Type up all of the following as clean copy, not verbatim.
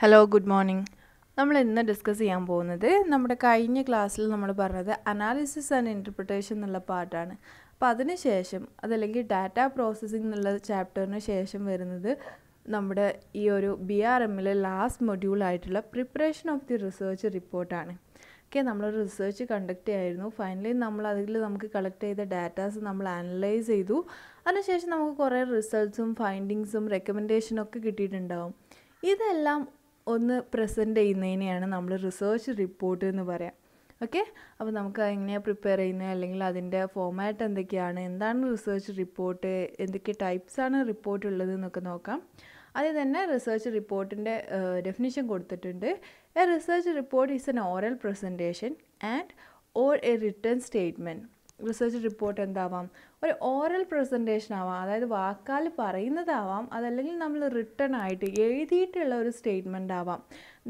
Hello good morning. നമ്മൾ ഇന്ന് discuss ചെയ്യാൻ പോകുന്നത് നമ്മുടെ കഴിഞ്ഞ ക്ലാസ്സിൽ നമ്മൾ പറഞ്ഞത് അനാലിസിസ് ആൻഡ് ഇൻ്റർപ്രിട്ടേഷൻ എന്നുള്ള പാർട്ടാണ്. അപ്പോൾ അതിന് ശേഷം അതല്ലെങ്കിൽ ഡാറ്റ പ്രോസസ്സിംഗ് എന്നുള്ള ചാപ്റ്ററിന് ശേഷം വരുന്നത് നമ്മുടെ ഈ ഒരു BRMലെ ലാസ്റ്റ് മൊഡ്യൂളായിട്ടുള്ള പ്രിപ്പറേഷൻ ഓഫ് ദി റിസർച്ച് റിപ്പോർട്ടാണ്. ഓക്കെ, നമ്മളൊരു റിസർച്ച് കണ്ടക്ട് ചെയ്യായിരുന്നു. ഫൈനലി നമുക്ക് കളക്ട് ചെയ്ത ഡാറ്റാസ് നമ്മൾ അനലൈസ് ചെയ്തു. അതിനുശേഷം നമുക്ക് കുറേ റിസൾട്ട്സും ഫൈൻഡിങ്സും റെക്കമെൻഡേഷനും ഒക്കെ കിട്ടിയിട്ടുണ്ടാവും. ഇതെല്ലാം ഒന്ന് പ്രസൻറ്റ് ചെയ്യുന്നതിനെയാണ് നമ്മൾ റിസർച്ച് റിപ്പോർട്ട് എന്ന് പറയാം. ഓക്കെ, അപ്പോൾ നമുക്ക് എങ്ങനെയാണ് പ്രിപ്പയർ ചെയ്യുന്നത്, അല്ലെങ്കിൽ അതിൻ്റെ ഫോമാറ്റ് എന്തൊക്കെയാണ്, എന്താണ് റിസർച്ച് റിപ്പോർട്ട്, എന്തൊക്കെ ടൈപ്സാണ് റിപ്പോർട്ട് ഉള്ളത് എന്നൊക്കെ നോക്കാം. അതിൽ തന്നെ റിസർച്ച് റിപ്പോർട്ടിൻ്റെ ഡെഫിനിഷൻ കൊടുത്തിട്ടുണ്ട്. A research report is an oral presentation and or a written statement. Research report എന്താവാം? ഒരു ഓറൽ പ്രസൻറ്റേഷൻ ആവാം, അതായത് വാക്കാൽ പറയുന്നതാവാം, അതല്ലെങ്കിൽ നമ്മൾ റിട്ടേൺ ആയിട്ട് എഴുതിയിട്ടുള്ള ഒരു സ്റ്റേറ്റ്മെൻ്റ് ആവാം.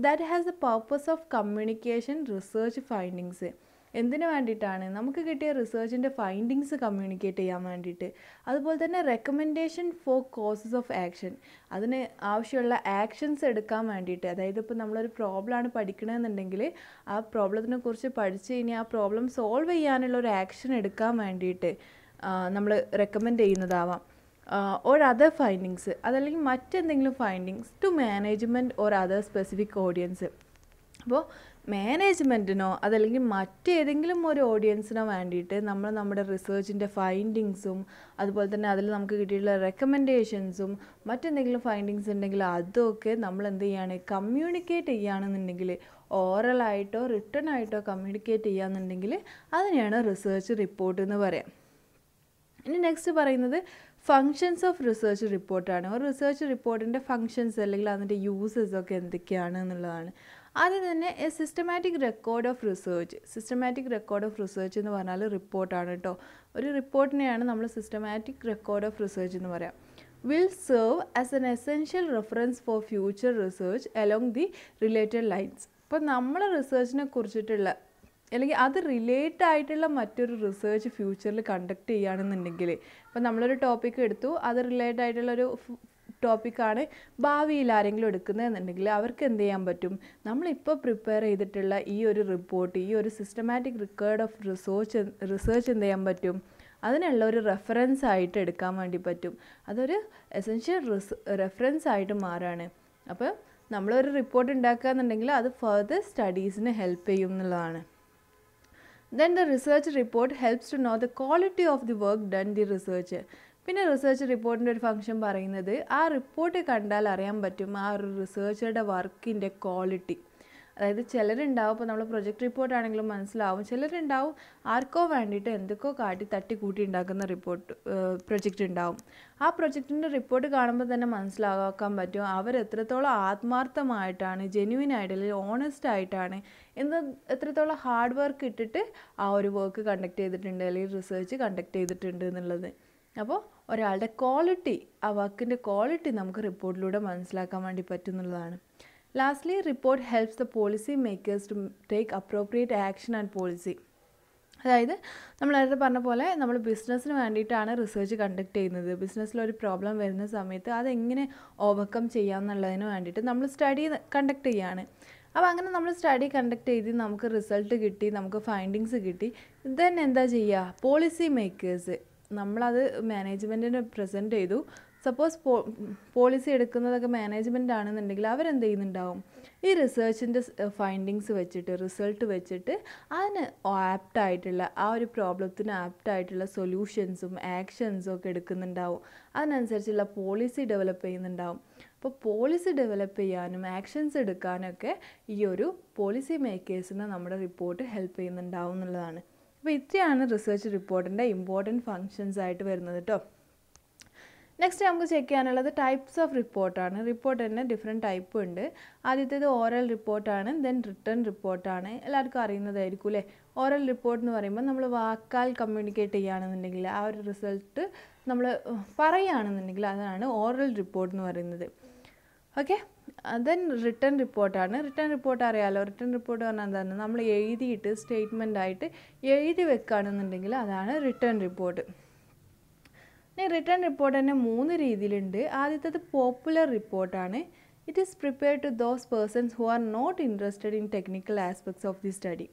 That has the purpose of communication research findings. എന്തിനു വേണ്ടിയിട്ടാണ്? നമുക്ക് കിട്ടിയ റിസർച്ചിൻ്റെ ഫൈൻഡിങ്സ് കമ്മ്യൂണിക്കേറ്റ് ചെയ്യാൻ വേണ്ടിയിട്ട്. അതുപോലെ തന്നെ recommendation for causes of action, അതിന് ആവശ്യമുള്ള ആക്ഷൻസ് എടുക്കാൻ വേണ്ടിയിട്ട്. അതായത് ഇപ്പോൾ നമ്മളൊരു പ്രോബ്ലമാണ് പഠിക്കണമെന്നുണ്ടെങ്കിൽ ആ പ്രോബ്ലത്തിനെ കുറിച്ച് പഠിച്ച് കഴിഞ്ഞാൽ ആ പ്രോബ്ലം സോൾവ് ചെയ്യാനുള്ള ഒരു ആക്ഷൻ എടുക്കാൻ വേണ്ടിയിട്ട് നമ്മൾ റെക്കമെൻഡ് ചെയ്യുന്നതാവാം. ഓർ അതർ ഫൈൻഡിങ്സ്, അതല്ലെങ്കിൽ മറ്റെന്തെങ്കിലും findings to management or other specific audience. അപ്പോൾ മാനേജ്മെൻറ്റിനോ അതല്ലെങ്കിൽ മറ്റേതെങ്കിലും ഒരു ഓഡിയൻസിനോ വേണ്ടിയിട്ട് നമ്മൾ നമ്മുടെ റിസർച്ചിൻ്റെ ഫൈൻഡിങ്സും അതുപോലെ തന്നെ അതിൽ നമുക്ക് കിട്ടിയിട്ടുള്ള റെക്കമെൻഡേഷൻസും മറ്റെന്തെങ്കിലും ഫൈൻഡിങ്സ് ഉണ്ടെങ്കിൽ അതൊക്കെ നമ്മൾ എന്ത് ചെയ്യാണ്, കമ്മ്യൂണിക്കേറ്റ് ചെയ്യുകയാണെന്നുണ്ടെങ്കിൽ, ഓറലായിട്ടോ റിട്ടേൺ ആയിട്ടോ കമ്മ്യൂണിക്കേറ്റ് ചെയ്യുകയാണെന്നുണ്ടെങ്കിൽ അതിനെയാണ് റിസർച്ച് റിപ്പോർട്ട് എന്ന് പറയാം. ഇനി നെക്സ്റ്റ് പറയുന്നത് ഫങ്ഷൻസ് ഓഫ് റിസർച്ച് റിപ്പോർട്ടാണ്. ഒരു റിസർച്ച് റിപ്പോർട്ടിൻ്റെ ഫങ്ഷൻസ് അല്ലെങ്കിൽ അതിൻ്റെ യൂസസ് ഒക്കെ എന്തൊക്കെയാണ് എന്നുള്ളതാണ്. ആദ്യം തന്നെ A systematic record of research. Systematic record of research എന്ന് പറഞ്ഞാൽ റിപ്പോർട്ടാണ് കേട്ടോ. ഒരു റിപ്പോർട്ടിനെയാണ് നമ്മൾ സിസ്റ്റമാറ്റിക് റെക്കോർഡ് ഓഫ് റിസർച്ച് എന്ന് പറയാം. Will serve as an essential reference for future research along the related lines. ഇപ്പോൾ നമ്മൾ റിസർച്ചിനെ കുറിച്ചിട്ടുള്ള അല്ലെങ്കിൽ അത് റിലേറ്റ് ആയിട്ടുള്ള മറ്റൊരു റിസർച്ച് ഫ്യൂച്ചറിൽ കണ്ടക്ട് ചെയ്യുകയാണെന്നുണ്ടെങ്കിൽ, ഇപ്പോൾ നമ്മളൊരു ടോപ്പിക്ക് എടുത്തു, അത് റിലേറ്റ് ആയിട്ടുള്ളൊരു ടോപ്പിക്കാണ് ഭാവിയിൽ ആരെങ്കിലും എടുക്കുന്നതെന്നുണ്ടെങ്കിൽ അവർക്ക് എന്ത് ചെയ്യാൻ പറ്റും, നമ്മളിപ്പോൾ പ്രിപ്പയർ ചെയ്തിട്ടുള്ള ഈ ഒരു റിപ്പോർട്ട്, ഈ ഒരു സിസ്റ്റമാറ്റിക് റെക്കോർഡ് ഓഫ് റിസർച്ച് എന്ത് ചെയ്യാൻ പറ്റും, അതിനുള്ള ഒരു റെഫറൻസ് ആയിട്ട് എടുക്കാൻ വേണ്ടി പറ്റും. അതൊരു എസെൻഷ്യൽ റെഫറൻസ് ആയിട്ട് മാറാണ്. അപ്പോൾ നമ്മളൊരു റിപ്പോർട്ട് ഉണ്ടാക്കുക എന്നുണ്ടെങ്കിൽ അത് ഫർദർ സ്റ്റഡീസിന് ഹെൽപ്പ് ചെയ്യും എന്നുള്ളതാണ്. Then the research report helps to know the quality of the work done the research. പിന്നെ റിസർച്ച് റിപ്പോർട്ടിൻ്റെ ഒരു ഫംഗ്ഷൻ പറയുന്നത് ആ റിപ്പോർട്ട് കണ്ടാൽ അറിയാൻ പറ്റും ആ ഒരു റിസർച്ചറുടെ വർക്കിൻ്റെ ക്വാളിറ്റി. അതായത് ചിലരുണ്ടാവും, ഇപ്പോൾ നമ്മൾ പ്രൊജക്റ്റ് റിപ്പോർട്ട് ആണെങ്കിലും മനസ്സിലാവും, ചിലരുണ്ടാവും ആർക്കോ വേണ്ടിയിട്ട് എന്തൊക്കെയോ തട്ടി കൂട്ടി ഉണ്ടാക്കുന്ന പ്രൊജക്റ്റ് ഉണ്ടാവും. ആ പ്രൊജക്റ്റിൻ്റെ റിപ്പോർട്ട് കാണുമ്പോൾ തന്നെ മനസ്സിലാക്കാൻ പറ്റും അവരെത്രത്തോളം ആത്മാർത്ഥമായിട്ടാണ്, ജെന്യുവിൻ ആയിട്ട് അല്ലെങ്കിൽ ഓണസ്റ്റ് ആയിട്ടാണ്, എത്രത്തോളം ഹാർഡ് വർക്ക് ഇട്ടിട്ട് ആ ഒരു വർക്ക് കണ്ടക്ട് ചെയ്തിട്ടുണ്ട് അല്ലെങ്കിൽ റിസർച്ച് കണ്ടക്ട് ചെയ്തിട്ടുണ്ട് എന്നുള്ളത്. അപ്പോൾ ഒരാളുടെ ക്വാളിറ്റി, ആ വർക്കിൻ്റെ ക്വാളിറ്റി നമുക്ക് റിപ്പോർട്ടിലൂടെ മനസ്സിലാക്കാൻ വേണ്ടി പറ്റുന്നുള്ളതാണ്. Lastly report helps the policy makers to take appropriate action and policy. അതായത് നമ്മൾ നേരത്തെ പറഞ്ഞ പോലെ നമ്മൾ ബിസിനസ്സിന് വേണ്ടിയിട്ടാണ് റിസർച്ച് കണ്ടക്ട് ചെയ്യുന്നത്. ബിസിനസ്സിലൊരു പ്രോബ്ലം വരുന്ന സമയത്ത് അതെങ്ങനെ ഓവർകം ചെയ്യാമെന്നുള്ളതിന് വേണ്ടിയിട്ട് നമ്മൾ സ്റ്റഡി കണ്ടക്ട് ചെയ്യുകയാണ്. അപ്പോൾ അങ്ങനെ നമ്മൾ സ്റ്റഡി കണ്ടക്ട് ചെയ്ത് നമുക്ക് റിസൾട്ട് കിട്ടി, നമുക്ക് ഫൈൻഡിങ്സ് കിട്ടി. ദെൻ എന്താ ചെയ്യുക, പോളിസി മേക്കേഴ്സ് നമ്മളത് മാനേജ്മെൻറ്റിന് പ്രസൻറ്റ് ചെയ്തു. സപ്പോസ് പോളിസി എടുക്കുന്നതൊക്കെ മാനേജ്മെൻ്റ് ആണെന്നുണ്ടെങ്കിൽ അവരെന്ത് ചെയ്യുന്നുണ്ടാവും, ഈ റിസർച്ചിൻ്റെ ഫൈൻഡിങ്സ് വെച്ചിട്ട്, റിസൾട്ട് വെച്ചിട്ട് അതിന് ആപ്റ്റായിട്ടുള്ള ആ ഒരു പ്രോബ്ലത്തിന് ആപ്റ്റായിട്ടുള്ള സൊല്യൂഷൻസും ആക്ഷൻസും ഒക്കെ എടുക്കുന്നുണ്ടാവും. അതിനനുസരിച്ചുള്ള പോളിസി ഡെവലപ്പ് ചെയ്യുന്നുണ്ടാവും. അപ്പോൾ പോളിസി ഡെവലപ്പ് ചെയ്യാനും ആക്ഷൻസ് എടുക്കാനൊക്കെ ഈ ഒരു പോളിസി മേക്കേഴ്സിന് നമ്മുടെ റിപ്പോർട്ട് ഹെൽപ്പ് ചെയ്യുന്നുണ്ടാവും എന്നുള്ളതാണ്. അപ്പോൾ ഇത്രയാണ് റിസർച്ച് റിപ്പോർട്ടിൻ്റെ ഇമ്പോർട്ടൻറ്റ് ഫങ്ഷൻസ് ആയിട്ട് വരുന്നത് കേട്ടോ. നെക്സ്റ്റ് നമുക്ക് ചെക്ക് ചെയ്യാനുള്ളത് ടൈപ്സ് ഓഫ് റിപ്പോർട്ടാണ്. റിപ്പോർട്ട് തന്നെ ഡിഫറെൻറ്റ് ടൈപ്പ് ഉണ്ട്. ആദ്യത്തേത് ഓറൽ റിപ്പോർട്ടാണ്, ദെൻ റിട്ടേൺ റിപ്പോർട്ടാണ്. എല്ലാവർക്കും അറിയുന്നതായിരിക്കും അല്ലേ. ഓറൽ റിപ്പോർട്ട് എന്ന് പറയുമ്പോൾ നമ്മൾ വാക്കാൽ കമ്മ്യൂണിക്കേറ്റ് ചെയ്യുകയാണെന്നുണ്ടെങ്കിൽ, ആ ഒരു റിസൾട്ട് നമ്മൾ പറയുകയാണെന്നുണ്ടെങ്കിൽ അതാണ് ഓറൽ റിപ്പോർട്ട് എന്ന് പറയുന്നത്. ഓക്കെ, ദെൻ റിട്ടേൺ റിപ്പോർട്ടാണ്. റിട്ടേൺ റിപ്പോർട്ട് അറിയാമല്ലോ. റിട്ടേൺ റിപ്പോർട്ട് പറഞ്ഞാൽ എന്താണ്, നമ്മൾ എഴുതിയിട്ട് സ്റ്റേറ്റ്മെൻ്റ് ആയിട്ട് എഴുതി വെക്കുകയാണെന്നുണ്ടെങ്കിൽ അതാണ് റിട്ടേൺ റിപ്പോർട്ട്. ഇനി റിട്ടേൺ റിപ്പോർട്ട് തന്നെ 3 രീതിയിലുണ്ട്. ആദ്യത്തേത് പോപ്പുലർ റിപ്പോർട്ടാണ്, It is prepared to those persons who are not interested in technical aspects of the study.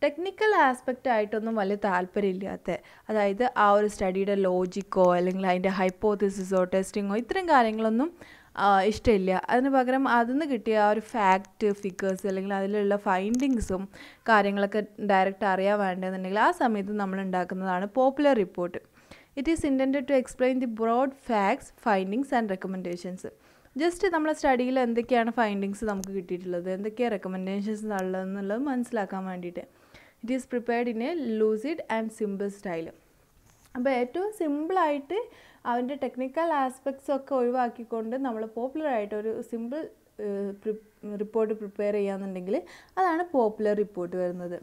Technical aspect ആയിട്ടൊന്നും വലിയ താല്പര്യമില്ലാത്ത, അതായത് ആ ഒരു സ്റ്റഡിയുടെ ലോജിക്കോ അല്ലെങ്കിൽ അതിൻ്റെ ഹൈപ്പോത്തിസിസോ ടെസ്റ്റിങ്ങോ ഇത്തരം കാര്യങ്ങളൊന്നും ഇഷ്ടമില്ല. അതിന് പകരം അതിൽ നിന്ന് കിട്ടിയ ആ ഒരു ഫാക്റ്റ് ഫിഗേഴ്സ് അല്ലെങ്കിൽ അതിലുള്ള ഫൈൻഡിങ്സും കാര്യങ്ങളൊക്കെ ഡയറക്റ്റ് അറിയാൻ വേണ്ടതെന്നുണ്ടെങ്കിൽ ആ സമയത്ത് നമ്മൾ ഉണ്ടാക്കുന്നതാണ് popular report. It is intended to explain the broad facts findings and recommendations. Just നമ്മളെ സ്റ്റഡിയിൽ എന്തൊക്കെയാണ് ഫൈൻഡിങ്സ് നമുക്ക് കിട്ടിയിട്ടുള്ളത്, എന്തൊക്കെയാണ് റെക്കമെൻഡേഷൻസ് ഉള്ളതെന്നുള്ളത് മനസ്സിലാക്കാൻ വേണ്ടിയിട്ട്. It is prepared in A lucid and simple style. അപ്പോൾ ഏറ്റവും സിമ്പിളായിട്ട് അതിൻ്റെ ടെക്നിക്കൽ ആസ്പെക്ട്സ് ഒക്കെ ഒഴിവാക്കിക്കൊണ്ട് നമ്മൾ പോപ്പുലറായിട്ട് ഒരു സിമ്പിൾ റിപ്പോർട്ട് പ്രിപ്പയർ ചെയ്യാന്നുണ്ടെങ്കിൽ അതാണ് പോപ്പുലർ റിപ്പോർട്ട് വരുന്നത്.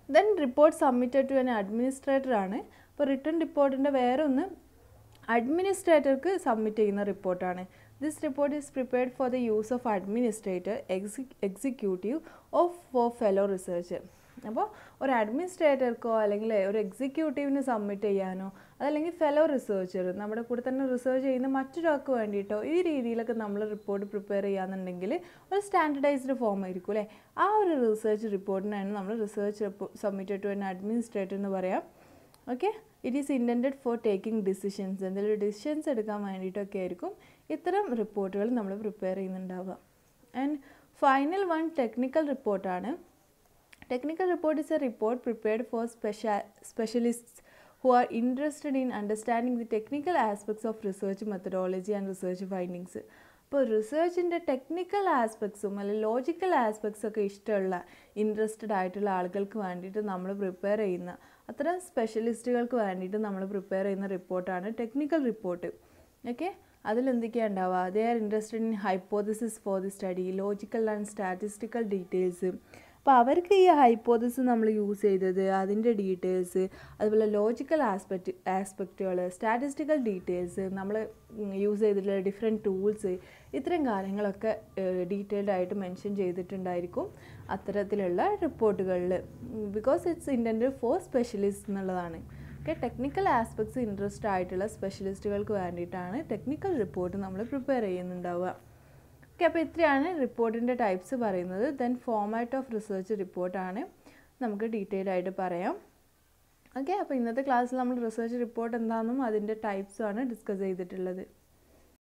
Then report submitted to an administrator ആണ്. അപ്പോൾ റിട്ടേൺ റിപ്പോർട്ടിൻ്റെ വേറെ ഒന്ന് അഡ്മിനിസ്ട്രേറ്റർക്ക് സബ്മിറ്റ് ചെയ്യുന്ന റിപ്പോർട്ടാണ്. This report is prepared for the use of administrator, executive of for fellow researcher. അപ്പോൾ ഒരു അഡ്മിനിസ്ട്രേറ്റർക്കോ അല്ലെങ്കിൽ ഒരു എക്സിക്യൂട്ടീവിന് സബ്മിറ്റ് ചെയ്യാനോ അതല്ലെങ്കിൽ ഫെലോ റിസർച്ചർ നമ്മുടെ കൂടെ തന്നെ റിസർച്ച് ചെയ്യുന്ന മറ്റൊരാൾക്ക് വേണ്ടിയിട്ടോ ഈ രീതിയിലൊക്കെ നമ്മൾ റിപ്പോർട്ട് പ്രിപ്പയർ ചെയ്യാന്നുണ്ടെങ്കിൽ ഒരു സ്റ്റാൻഡർഡൈസ്ഡ് ഫോം ആയിരിക്കും അല്ലേ. ആ ഒരു റിസർച്ച് റിപ്പോർട്ടിനാണ് നമ്മൾ research submitted to an administrator എന്ന് പറയാം. Okay, it is intended for taking decisions, എന്തെങ്കിലും ഡിസിഷൻസ് എടുക്കാൻ വേണ്ടിയിട്ടൊക്കെ ആയിരിക്കും ഇത്തരം റിപ്പോർട്ടുകൾ നമ്മൾ പ്രിപ്പയർ ചെയ്യുന്നുണ്ടാവുക. ആൻഡ് ഫൈനൽ വൺ ടെക്നിക്കൽ റിപ്പോർട്ടാണ്. Technical report is a report prepared for specialists who are interested in understanding the technical aspects of research methodology and research findings. ഇപ്പോൾ റിസർച്ചിൻ്റെ ടെക്നിക്കൽ ആസ്പെക്ട്സും അല്ലെങ്കിൽ ലോജിക്കൽ ആസ്പെക്ട്സ് ഒക്കെ ഇഷ്ടമുള്ള ഇൻട്രസ്റ്റഡ് ആയിട്ടുള്ള ആളുകൾക്ക് വേണ്ടിയിട്ട് നമ്മൾ പ്രിപ്പയർ ചെയ്യുന്ന അത്തരം സ്പെഷ്യലിസ്റ്റുകൾക്ക് വേണ്ടിയിട്ട് നമ്മൾ പ്രിപ്പയർ ചെയ്യുന്ന റിപ്പോർട്ടാണ് ടെക്നിക്കൽ റിപ്പോർട്ട്. ഓക്കെ, അതിലെന്തൊക്കെയാണ് ഉണ്ടാവുക? They are interested in hypothesis for the study, logical and statistical details. അപ്പോൾ അവർക്ക് ഈ ഹൈപ്പോത്തിസിസ് നമ്മൾ യൂസ് ചെയ്തത് അതിൻ്റെ ഡീറ്റെയിൽസ്, അതുപോലെ ലോജിക്കൽ ആസ്പെക്റ്റുകൾ, സ്റ്റാറ്റിസ്റ്റിക്കൽ ഡീറ്റെയിൽസ്, നമ്മൾ യൂസ് ചെയ്തിട്ടുള്ള ഡിഫറെൻറ്റ് ടൂൾസ്, ഇത്തരം കാര്യങ്ങളൊക്കെ ഡീറ്റെയിൽഡ് ആയിട്ട് മെൻഷൻ ചെയ്തിട്ടുണ്ടായിരിക്കും അത്തരത്തിലുള്ള റിപ്പോർട്ടുകളിൽ. Because it's intended for specialist എന്നുള്ളതാണ്. ഓക്കെ, ടെക്നിക്കൽ ആസ്പെക്ട്സ് ഇൻട്രസ്റ്റ് ആയിട്ടുള്ള സ്പെഷ്യലിസ്റ്റുകൾക്ക് വേണ്ടിയിട്ടാണ് ടെക്നിക്കൽ റിപ്പോർട്ട് നമ്മൾ പ്രിപ്പയർ ചെയ്യുന്നുണ്ടാവുക. ഓക്കെ, അപ്പോൾ ഇത്രയാണ് റിപ്പോർട്ടിൻ്റെ ടൈപ്സ് പറയുന്നത്. ദെൻ ഫോമാറ്റ് ഓഫ് റിസർച്ച് റിപ്പോർട്ടാണ് നമുക്ക് ഡീറ്റെയിൽ ആയിട്ട് പറയാം. ഓക്കെ, അപ്പോൾ ഇന്നത്തെ ക്ലാസ്സിൽ നമ്മൾ റിസർച്ച് റിപ്പോർട്ട് എന്താണെന്നും അതിൻ്റെ ടൈപ്സുമാണ് ഡിസ്കസ് ചെയ്തിട്ടുള്ളത്.